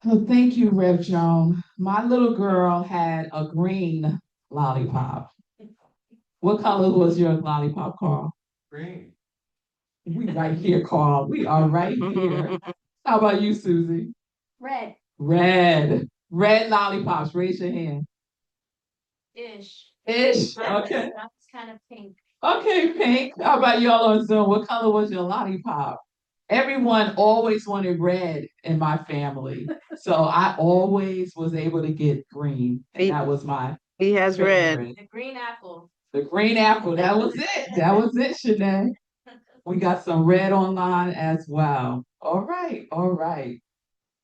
Oh, thank you, Rev Joan. My little girl had a green lollipop. What color was your lollipop, Carl? Green. We right here, Carl. We are right here. How about you, Susie? Red. Red. Red lollipops. Raise your hand. Ish. Ish. Okay. That's kind of pink. Okay, Pink. How about y'all on Zoom? What color was your lollipop? Everyone always wanted red in my family. So I always was able to get green. And He that was my he has red. favorite. The green apple. The green apple. That was it. That was it, Shanae. We got some red online as well. All right. All right.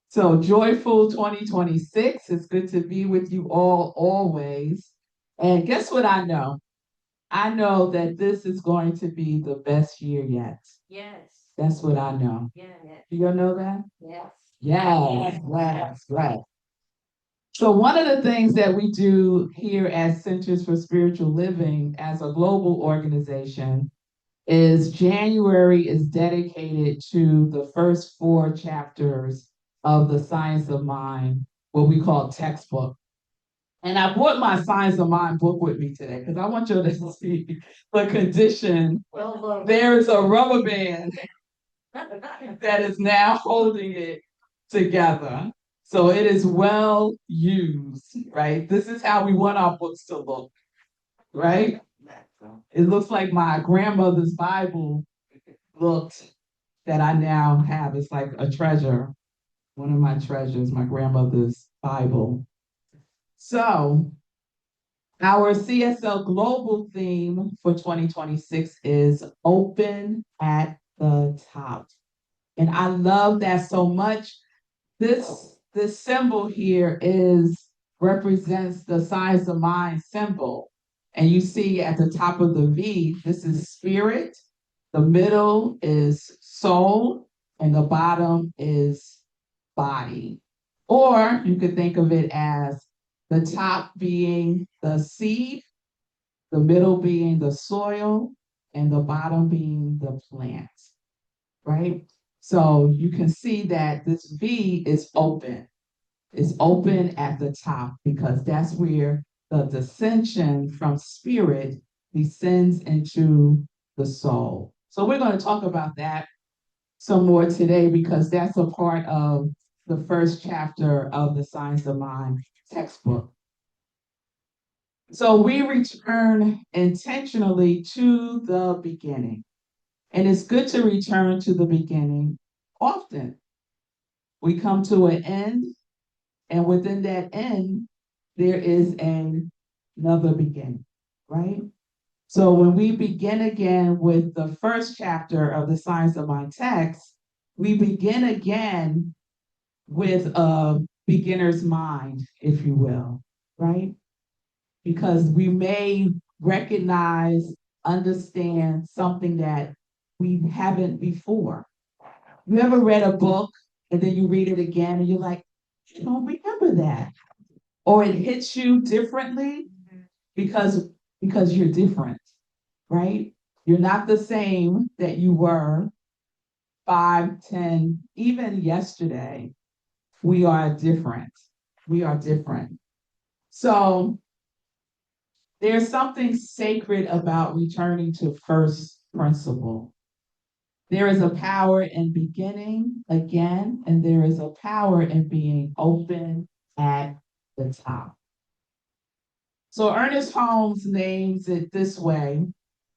So joyful 2026. It's good to be with you all always. And guess what I know? I know that this is going to be the best year yet. Yes. That's what I know. Yeah. Do you know that? Yes. Yes, yes, right. So one of the things that we do here at Centers for Spiritual Living as a global organization is January is dedicated to the first four chapters of the Science of Mind, what we call textbook. And I brought my Science of Mind book with me today because I want you to see the condition. There is a rubber band that is now holding it together. So it is well used, right? This is how we want our books to look, right? It looks like my grandmother's Bible looked that I now have. It's like a treasure, one of my treasures, my grandmother's Bible. So our CSL Global theme for 2026 is open at the top. And I love that so much. This symbol here is represents the Science of Mind symbol. And you see at the top of the V, this is spirit, the middle is soul, and the bottom is body. Or you could think of it as the top being the seed, the middle being the soil, and the bottom being the plant, right? So you can see that this V is open. It's open at the top because that's where the dissension from spirit descends into the soul. So we're going to talk about that some more today because that's a part of the first chapter of the Science of Mind textbook. So we return intentionally to the beginning. And it's good to return to the beginning often. We come to an end, and within that end, there is another beginning, right? So when we begin again with the first chapter of the Science of Mind text, we begin again with a beginner's mind, if you will, right? Because we may recognize, understand something that we haven't before. You ever read a book and then you read it again and you're like, I don't remember that. Or it hits you differently because you're different, right? You're not the same that you were 5, 10, even yesterday. We are different. We are different. So there's something sacred about returning to first principle. There is a power in beginning again, and there is a power in being open at the top. So Ernest Holmes names it this way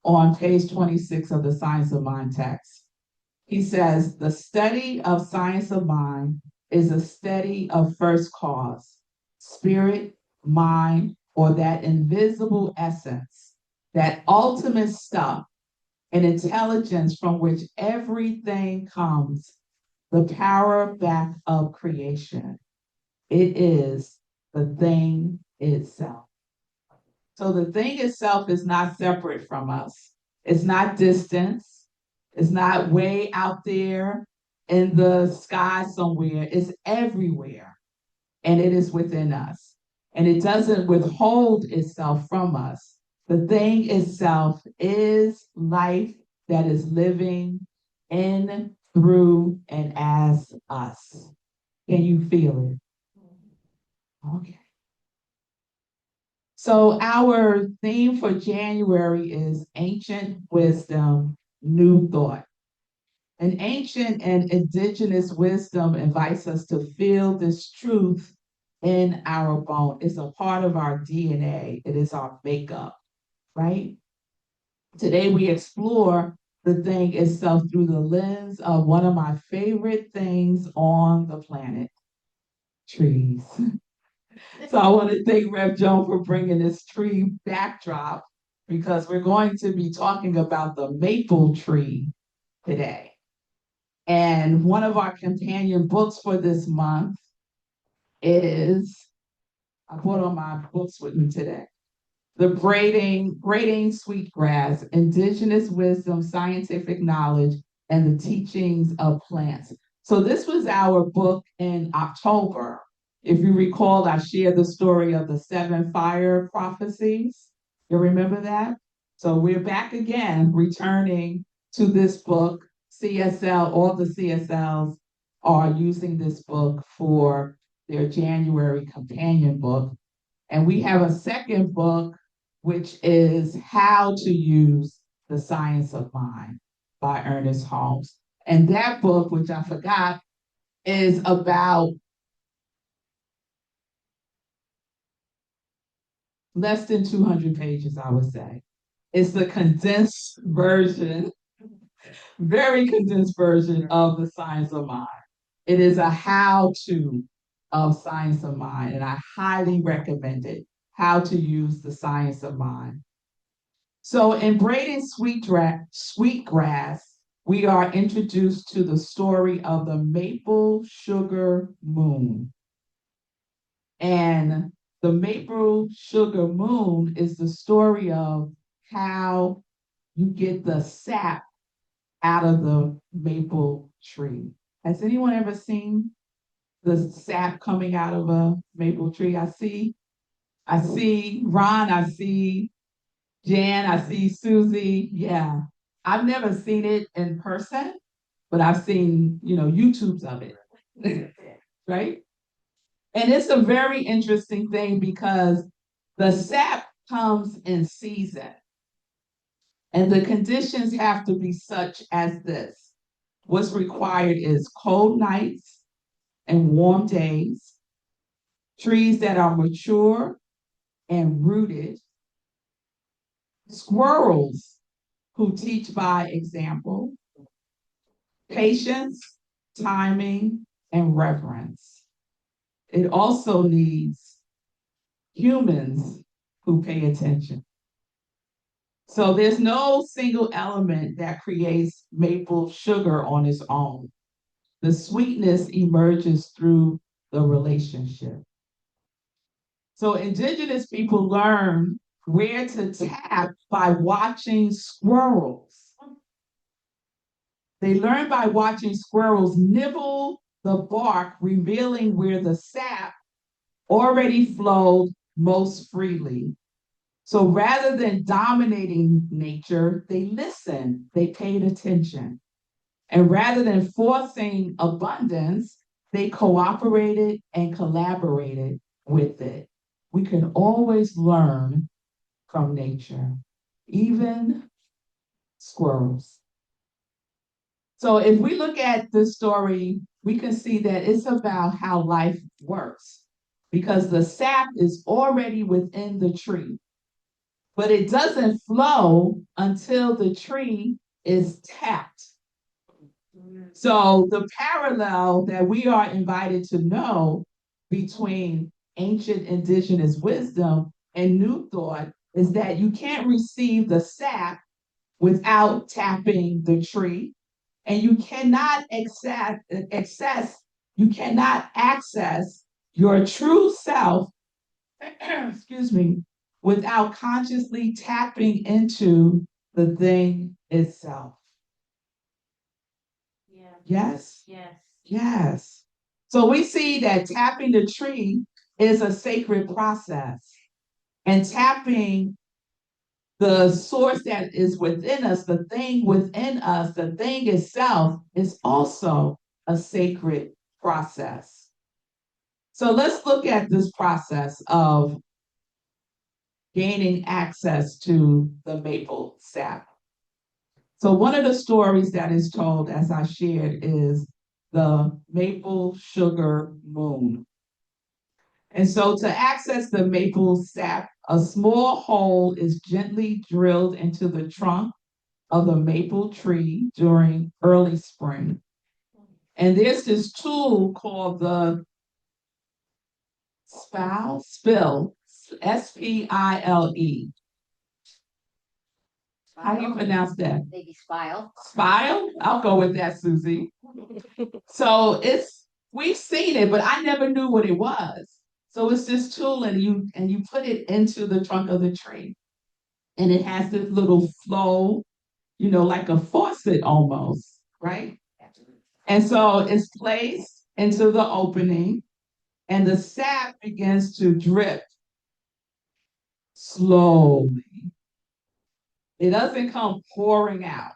on page 26 of the Science of Mind text. He says, the study of science of mind is a study of first cause, spirit, mind, or that invisible essence, that ultimate stuff and intelligence from which everything comes, the power back of creation. It is the thing itself. So the thing itself is not separate from us. It's not distance. It's not way out there in the sky somewhere. It's everywhere. And it is within us. And it doesn't withhold itself from us. The thing itself is life that is living in, through, and as us. Can you feel it? Okay. So our theme for January is ancient wisdom, new thought. And ancient and indigenous wisdom invites us to feel this truth in our bone. It's a part of our DNA. It is our makeup, right? Today we explore the thing itself through the lens of one of my favorite things on the planet, trees. So I want to thank Rev Joan for bringing this tree backdrop because we're going to be talking about the maple tree today. And one of our companion books for this month is, I brought all my books with me today. The Braiding Sweetgrass, Indigenous Wisdom, Scientific Knowledge, and the Teachings of Plants. So this was our book in October. If you recall, I shared the story of the 7 fire prophecies. You remember that? So we're back again, returning to this book. CSL, all the CSLs are using this book for their January companion book. And we have a second book, which is How to Use the Science of Mind by Ernest Holmes. And that book, which I forgot, is about less than 200 pages, I would say. It's the condensed version, very condensed version of the Science of Mind. It is a how-to of Science of Mind, and I highly recommend it, How to Use the Science of Mind. So in Braiding Sweetgrass, we are introduced to the story of the maple sugar moon. And the maple sugar moon is the story of how you get the sap out of the maple tree. Has anyone ever seen the sap coming out of a maple tree? I see Ron, I see Jan, I see Susie. Yeah. I've never seen it in person, but I've seen, YouTubes of it. Right? And it's a very interesting thing because the sap comes in season. And the conditions have to be such as this. What's required is cold nights and warm days, trees that are mature and rooted, squirrels who teach by example, patience, timing, and reverence. It also needs humans who pay attention. So there's no single element that creates maple sugar on its own. The sweetness emerges through the relationship. So indigenous people learn where to tap by watching squirrels. They learn by watching squirrels nibble the bark, revealing where the sap already flowed most freely. So rather than dominating nature, they listened, they paid attention. And rather than forcing abundance, they cooperated and collaborated with it. We can always learn from nature, even squirrels. So if we look at this story, we can see that it's about how life works because the sap is already within the tree, but it doesn't flow until the tree is tapped. So the parallel that we are invited to know between ancient indigenous wisdom and new thought is that you can't receive the sap without tapping the tree, and you cannot access your true self, excuse me, without consciously tapping into the thing itself. Yeah. Yes? Yes. Yes. So we see that tapping the tree is a sacred process. And tapping the source that is within us, the thing within us, the thing itself is also a sacred process. So let's look at this process of gaining access to the maple sap. So one of the stories that is told, as I shared, is the maple sugar moon. And so to access the maple sap, a small hole is gently drilled into the trunk of the maple tree during early spring. And there's this tool called the spill, Spile. How do you pronounce that? Maybe spile. Spile? I'll go with that, Susie. So we've seen it, but I never knew what it was. So it's this tool and you put it into the trunk of the tree. And it has this little flow, like a faucet almost, right? And so it's placed into the opening and the sap begins to drip slowly. It doesn't come pouring out.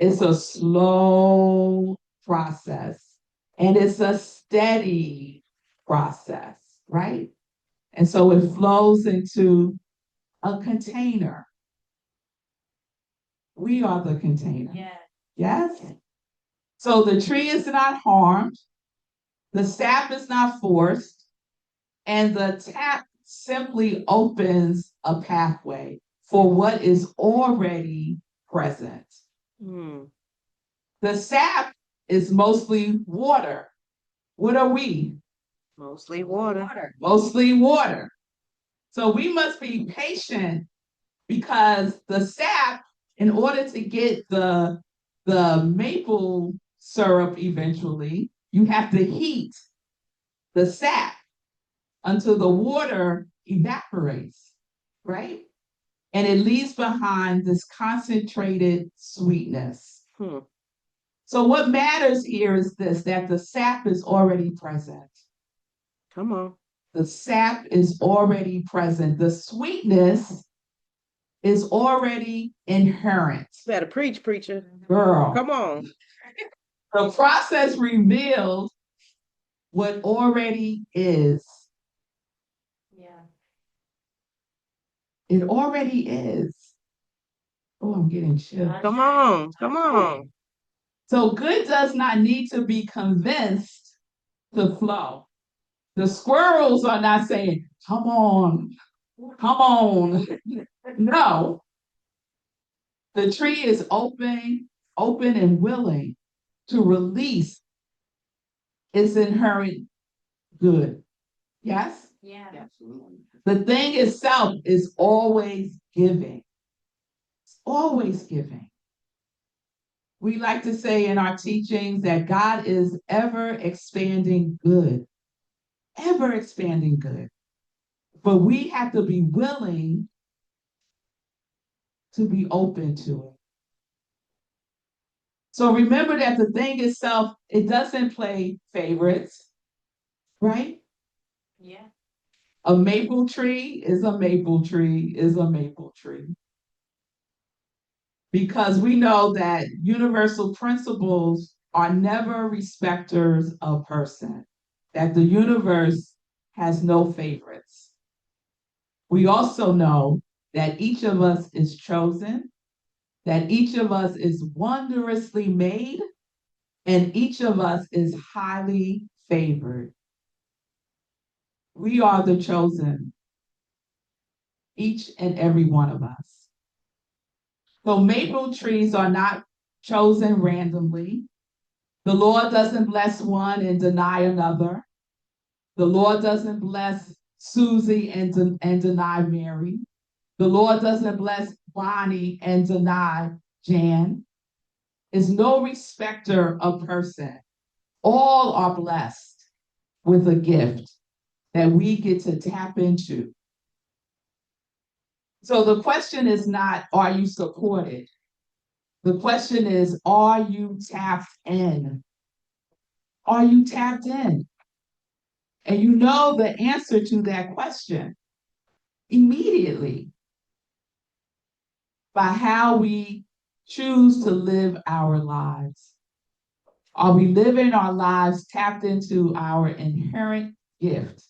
It's a slow process and it's a steady process, right? And so it flows into a container. We are the container. Yeah. Yes? So the tree is not harmed, the sap is not forced, and the tap simply opens a pathway for what is already present. The sap is mostly water. What are we? Mostly water. Mostly water. So we must be patient because the sap, in order to get the maple syrup eventually, you have to heat the sap until the water evaporates, right? And it leaves behind this concentrated sweetness. So what matters here is this, that the sap is already present. Come on. The sap is already present. The sweetness is already inherent. Better preach, preacher. Girl. Come on. The process reveals what already is. Yeah. It already is. Oh, I'm getting chills. Come on. Come on. So good does not need to be convinced to flow. The squirrels are not saying, come on, come on. No. The tree is open and willing to release its inherent good. Yes? Yeah. Absolutely. The thing itself is always giving. It's always giving. We like to say in our teachings that God is ever expanding good, ever expanding good. But we have to be willing to be open to it. So remember that the thing itself, it doesn't play favorites, right? Yeah. A maple tree is a maple tree is a maple tree. Because we know that universal principles are never respecters of person, that the universe has no favorites. We also know that each of us is chosen, that each of us is wondrously made, and each of us is highly favored. We are the chosen, each and every one of us. So maple trees are not chosen randomly. The Lord doesn't bless one and deny another. The Lord doesn't bless Susie and deny Mary. The Lord doesn't bless Bonnie and deny Jan. Is no respecter of person. All are blessed with a gift that we get to tap into. So the question is not, are you supported? The question is, are you tapped in? Are you tapped in? And you know the answer to that question immediately by how we choose to live our lives. Are we living our lives tapped into our inherent gift?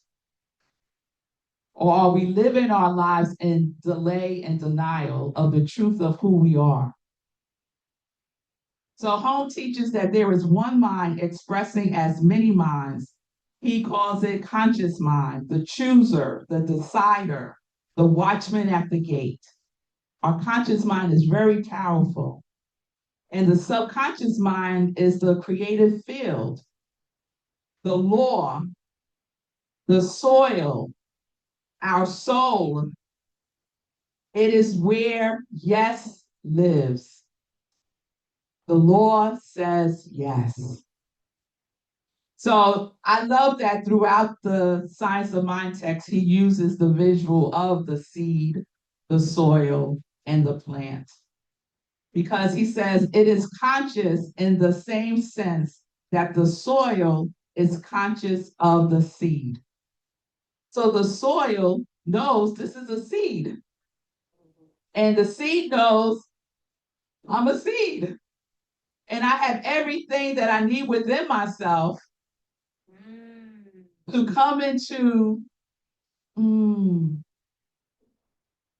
Or are we living our lives in delay and denial of the truth of who we are? So Home teaches that there is one mind expressing as many minds. He calls it conscious mind, the chooser, the decider, the watchman at the gate. Our conscious mind is very powerful. And the subconscious mind is the creative field, the law, the soil, our soul. It is where yes lives. The law says yes. So I love that throughout the Science of Mind text, he uses the visual of the seed, the soil, and the plant. Because he says it is conscious in the same sense that the soil is conscious of the seed. So the soil knows this is a seed. And the seed knows I'm a seed. And I have everything that I need within myself to come into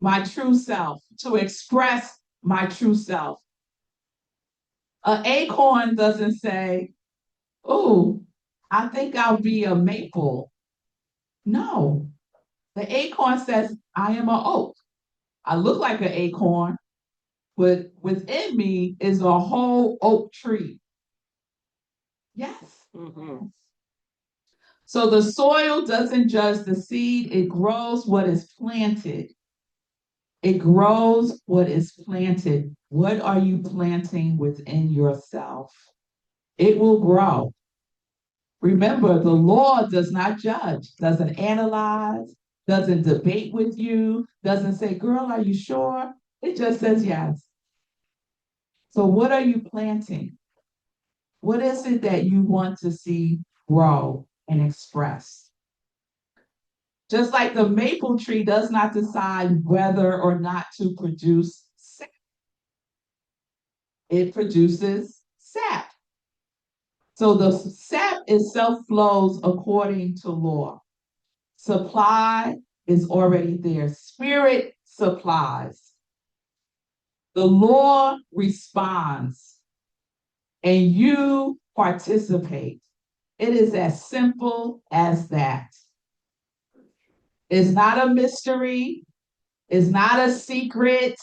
my true self, to express my true self. An acorn doesn't say, "Oh, I think I'll be a maple." No, the acorn says, "I am an oak. I look like an acorn, but within me is a whole oak tree." Yes. Mm-hmm. So the soil doesn't judge the seed, it grows what is planted. It grows what is planted. What are you planting within yourself? It will grow. Remember, the law does not judge, doesn't analyze, doesn't debate with you, doesn't say, "Girl, are you sure?" It just says yes. So, what are you planting? What is it that you want to see grow and express? Just like the maple tree does not decide whether or not to produce sap, it produces sap. So the sap itself flows according to law. Supply is already there. Spirit supplies. The law responds, and you participate. It is as simple as that. It's not a mystery. It's not a secret.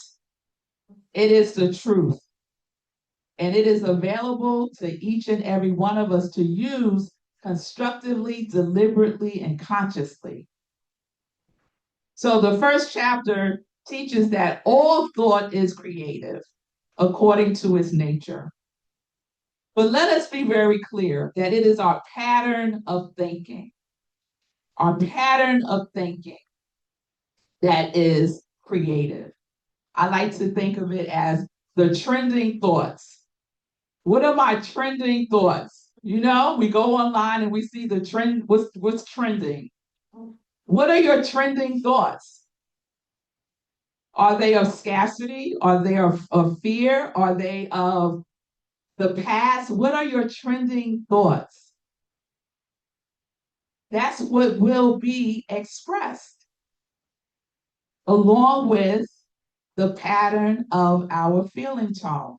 It is the truth. And it is available to each and every one of us to use constructively, deliberately, and consciously. So the first chapter teaches that all thought is creative according to its nature. But let us be very clear that it is our pattern of thinking, that is creative. I like to think of it as the trending thoughts. What are my trending thoughts? You know, we go online and we see the trend, what's trending. What are your trending thoughts? Are they of scarcity? Are they of fear? Are they of the past? What are your trending thoughts? That's what will be expressed, along with the pattern of our feeling tone.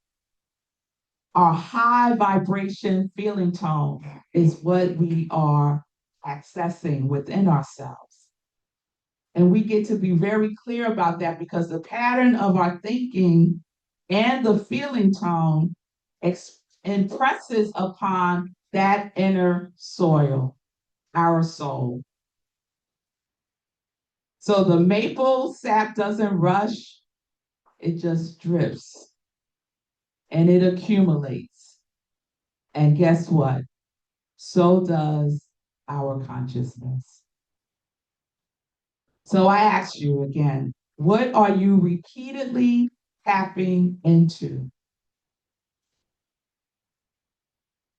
Our high vibration feeling tone is what we are accessing within ourselves. And we get to be very clear about that because the pattern of our thinking and the feeling tone impresses upon that inner soil, our soul. So the maple sap doesn't rush, it just drips and it accumulates. And guess what? So does our consciousness. So I ask you again, what are you repeatedly tapping into?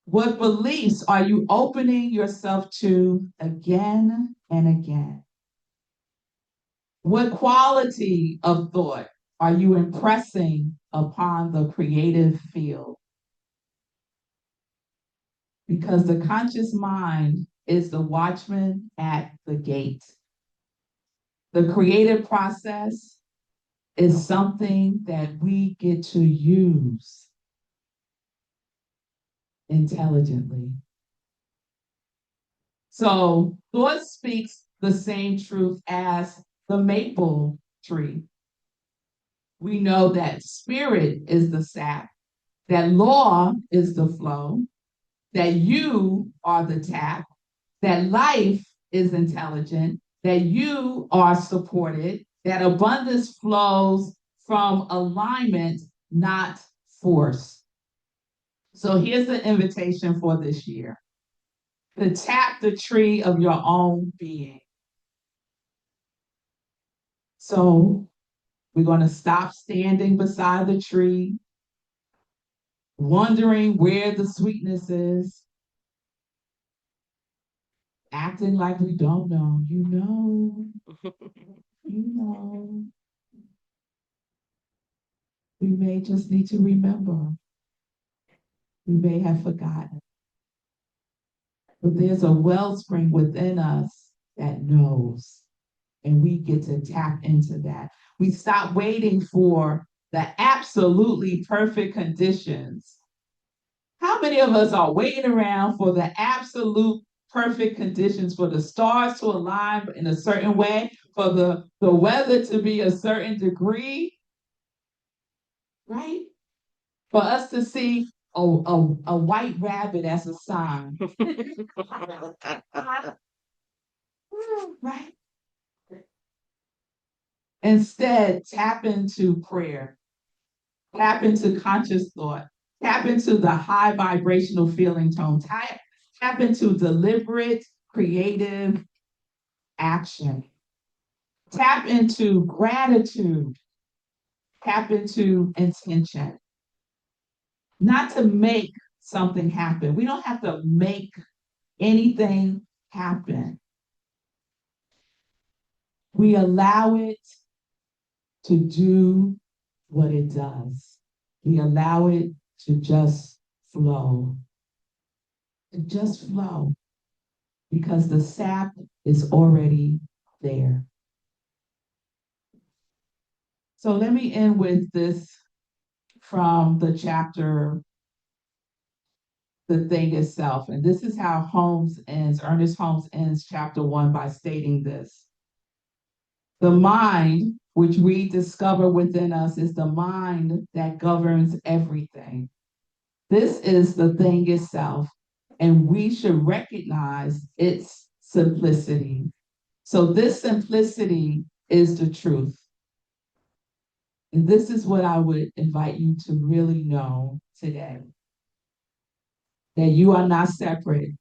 What beliefs are you opening yourself to again and again? What quality of thought are you impressing upon the creative field? because the conscious mind is the watchman at the gate. The creative process is something that we get to use intelligently. So thought speaks the same truth as the maple tree. We know that spirit is the sap, that law is the flow, that you are the tap, that life is intelligent, that you are supported, that abundance flows from alignment, not force. So here's the invitation for this year: to tap the tree of your own being. So we're going to stop standing beside the tree, wondering where the sweetness is, acting like we don't know. You know, you know. We may just need to remember. We may have forgotten. But there's a wellspring within us that knows, and we get to tap into that. We stop waiting for the absolutely perfect conditions. How many of us are waiting around for the absolute perfect conditions, for the stars to align in a certain way, for the weather to be a certain degree, right? For us to see a white rabbit as a sign, right? Instead, tap into prayer, tap into conscious thought, tap into the high vibrational feeling tone, tap into deliberate, creative action, tap into gratitude, tap into intention. Not to make something happen. We don't have to make anything happen. We allow it to do what it does. We allow it to just flow. To just flow. Because the sap is already there. So let me end with this from the chapter, The Thing Itself. And this is how Ernest Holmes ends chapter 1 by stating this. The mind, which we discover within us, is the mind that governs everything. This is the thing itself, and we should recognize its simplicity. So this simplicity is the truth. And this is what I would invite you to really know today. That you are not separate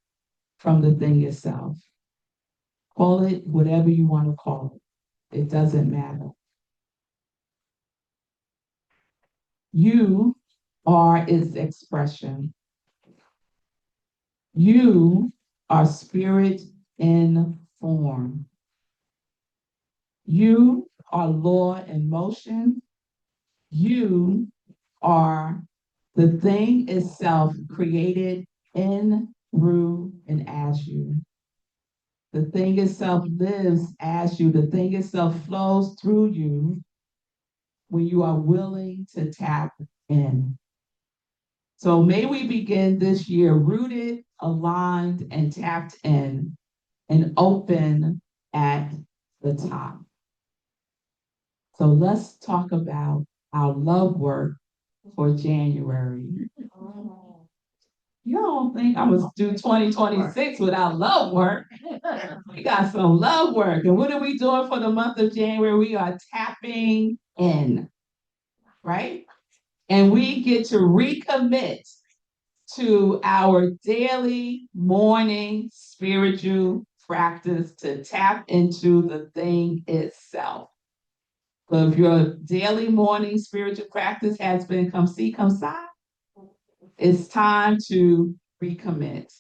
from the thing itself. Call it whatever you want to call it. It doesn't matter. You are its expression. You are spirit in form. You are law in motion. You are the thing itself created in, through, and as you. The thing itself lives as you. The thing itself flows through you when you are willing to tap in. So may we begin this year rooted, aligned, and tapped in, and open at the top. So let's talk about our love work for January. You don't think I'm gonna do 2026 without love work? We got some love work. And what are we doing for the month of January? We are tapping in, right? And we get to recommit to our daily morning spiritual practice to tap into the thing itself. So if your daily morning spiritual practice has been come see, come sigh, it's time to recommit.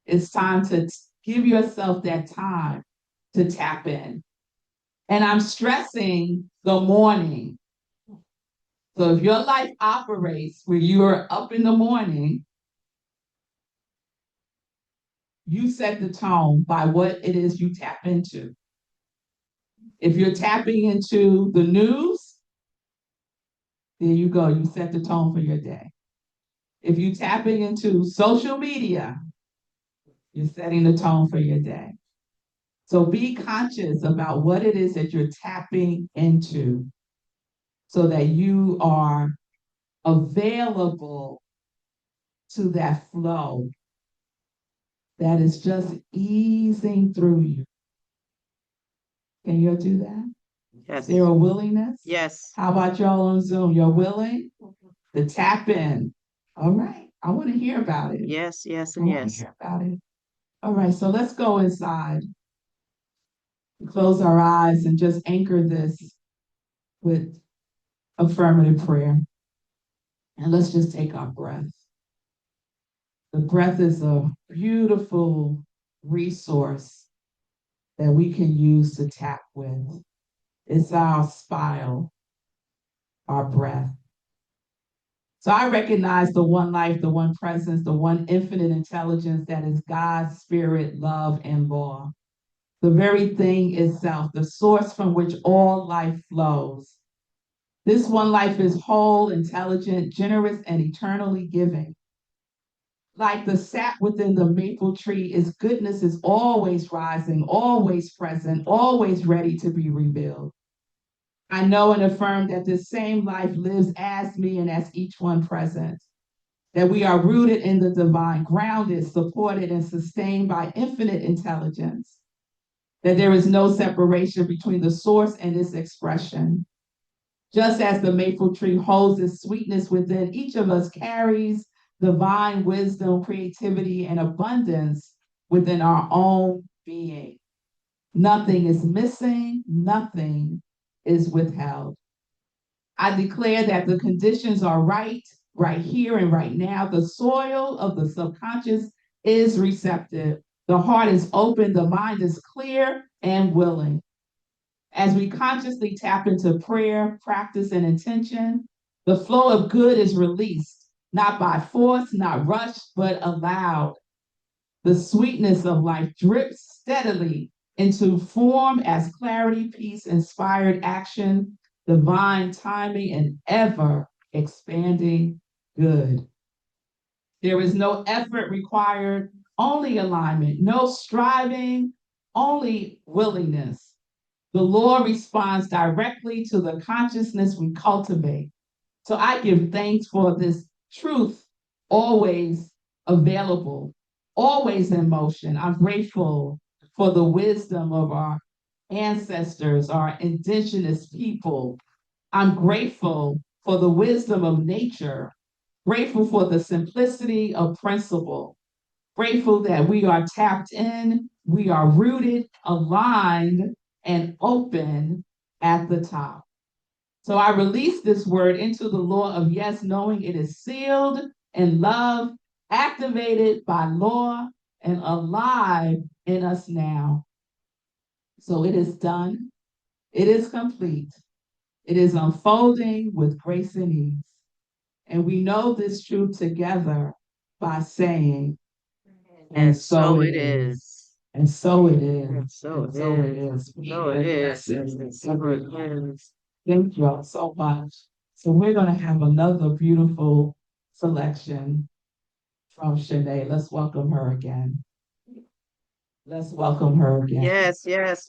It's time to give yourself that time to tap in. And I'm stressing the morning. So if your life operates where you are up in the morning, You set the tone by what it is you tap into. If you're tapping into the news, there you go. You set the tone for your day. If you're tapping into social media, you're setting the tone for your day. So be conscious about what it is that you're tapping into so that you are available to that flow that is just easing through you. Can you do that? Yes. Is there a willingness? Yes. How about y'all on Zoom? You're willing to tap in? All right. I want to hear about it. Yes, yes, I and want to yes. hear about it. All right. So let's go inside. Close our eyes and just anchor this with affirmative prayer. And let's just take our breath. The breath is a beautiful resource that we can use to tap with. It's our spile, our breath. So I recognize the one life, the one presence, the one infinite intelligence that is God's spirit, love, and law. The very thing itself, the source from which all life flows. This one life is whole, intelligent, generous, and eternally giving. Like the sap within the maple tree, its goodness is always rising, always present, always ready to be revealed. I know and affirm that this same life lives as me and as each one present, that we are rooted in the divine, grounded, supported, and sustained by infinite intelligence, that there is no separation between the source and its expression. Just as the maple tree holds its sweetness within, each of us carries divine wisdom, creativity, and abundance within our own being. Nothing is missing, nothing is withheld. I declare that the conditions are right here and right now. The soil of the subconscious is receptive. The heart is open, the mind is clear and willing. As we consciously tap into prayer, practice, and intention, the flow of good is released, not by force, not rushed, but allowed. The sweetness of life drips steadily into form as clarity, peace, inspired action, divine timing, and ever expanding good. There is no effort required, only alignment, no striving, only willingness. The Lord responds directly to the consciousness we cultivate. So I give thanks for this truth always available, always in motion. I'm grateful for the wisdom of our ancestors, our indigenous people. I'm grateful for the wisdom of nature, grateful for the simplicity of principle, grateful that we are tapped in, we are rooted, aligned, and open at the top. So I release this word into the law of yes, knowing it is sealed in love, activated by law, and alive in us now. So it is done. It is complete. It is unfolding with grace and ease. And we know this truth together by saying, and so it is. And so it is. And so And it so it is. is. So it is. And so it is. Thank you all so much. So we're going to have another beautiful selection from Shanae. Let's welcome her again. Let's welcome her again. Yes, yes, yes.